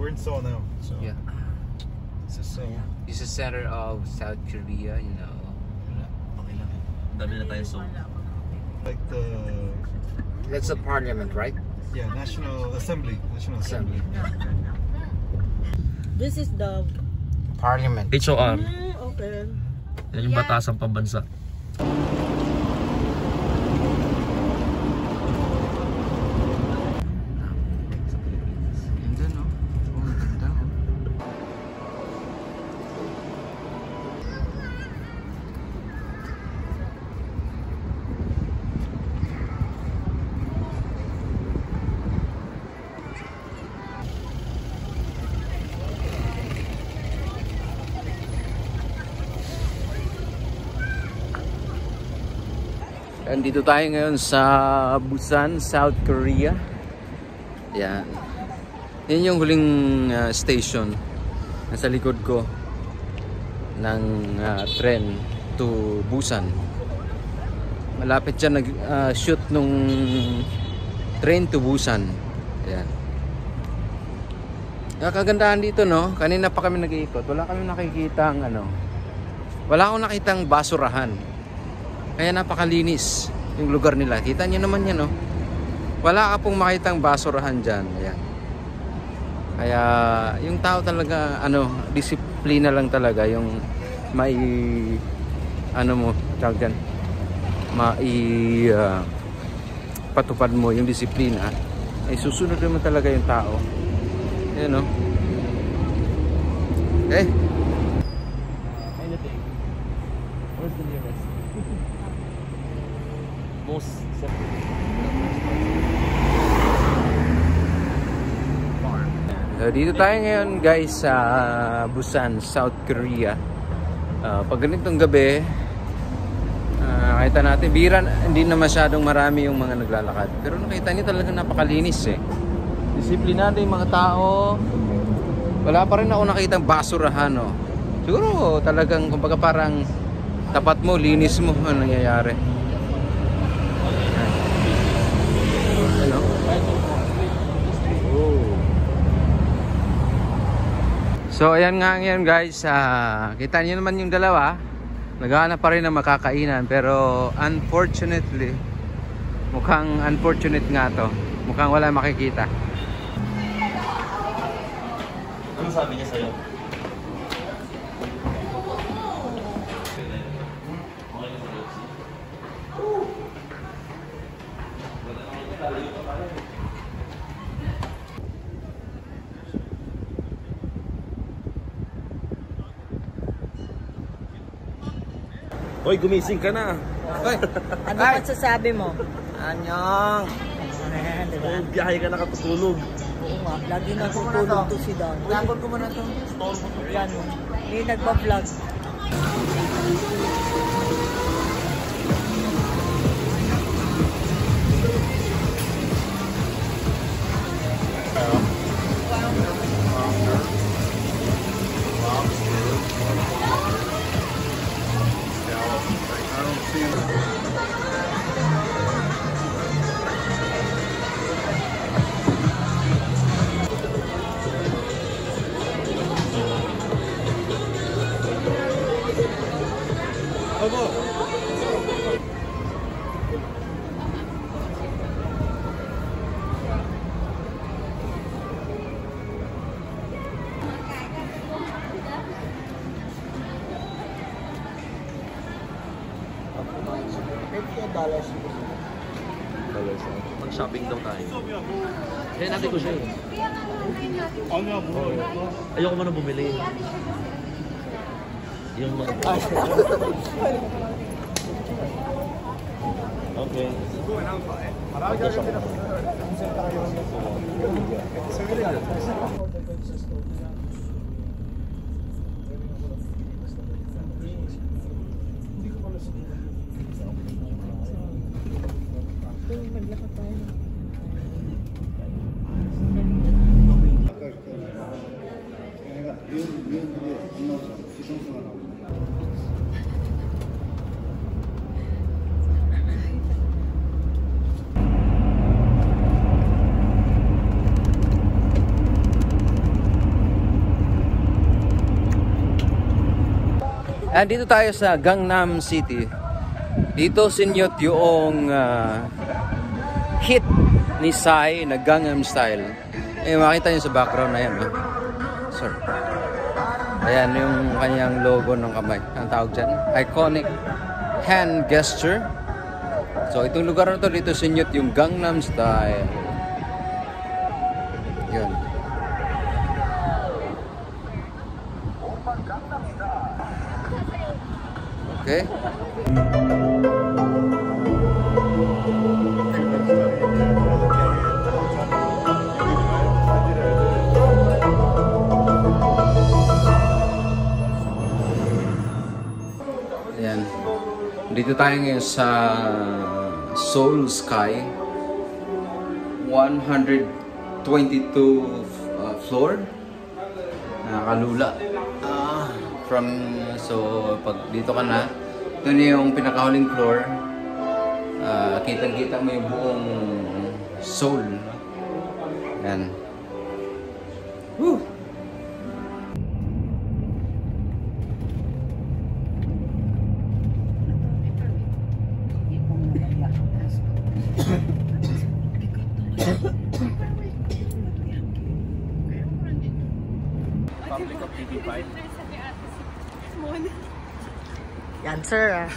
we're in Seoul now. So Yeah. this is Seoul. It's the center of South Korea, you know. Okay lang. Dami na tayo so. Like the That's the parliament, right? National Assembly. National Assembly. This is the Parliament. HOR. okay. Yan yung batasang pambansa. Ganda, no? Oh, ganda, no? Andito tayo ngayon sa Busan, South Korea. Yan. Yan yung huling station nasa likod ko ng tren to Busan. Malapit siya nag-shoot nung train to Busan. Yan. Kagandahan dito, no? Kanina pa kami nag-iikot. Wala kami nakikitang wala akong nakitang basurahan. Kaya napakalinis yung lugar nila. Kita nyo naman yan, no? Wala ka pong makitang basurahan dyan. Ayan. Kaya yung tao talaga, disiplina lang talaga yung tawag dyan, patupad mo yung disiplina. Ay susunod naman talaga yung tao. Ayan, no? Okay. Anything. Where's the nearest? Most Dito tayo ngayon guys sa Busan, South Korea. Pag ganitong gabi, nakita natin hindi na masyadong marami yung mga naglalakad. Pero nakita niyo talaga napakalinis eh. Disiplinado yung mga tao. Wala pa rin ako nakitang basurahan, no? Siguro talagang kumbaga parang tapat mo, linis mo ang nangyayari. Ano? Oh. So ayan nga ngayon guys, kita niyo naman yung dalawa. Naghahanap pa rin ng makakainan pero unfortunately, mukhang unfortunate nga to. Mukhang wala makikita. ano sabi niya sa'yo? Hoy, gumising ka na. Hoy, Ano pa sasabi mo? Anyong. Diba? Oh, biyahe ka nakatutulog. Oo nga, lagi natutulog to si Don. Labor ko muna to. Yan, may nagpa-vlog. Mag-shopping daw tayo. Kaya natin ko siya eh. Ayoko mo na bumili. Yung mga... Okay. Mag-shop na. Maglakad tayo. Dito tayo sa Gangnam City. Dito sinyot yung hit ni Psy na Gangnam Style. Makita nyo sa background na yan. Sorry. Ayan yung kanyang logo ng kamay. Ang tawag dyan, iconic hand gesture. So itong lugar na to, dito sinyot yung Gangnam Style. Yun. Okay. Ayan. Dito tayo ngayon sa Seoul Sky. 122 floor. Nakakalula. So pag dito ka na, ito na yung pinakahuling floor. Kitang-kita mo yung buong Seoul. Yan. Woo! Public of TV5. Yan, sir.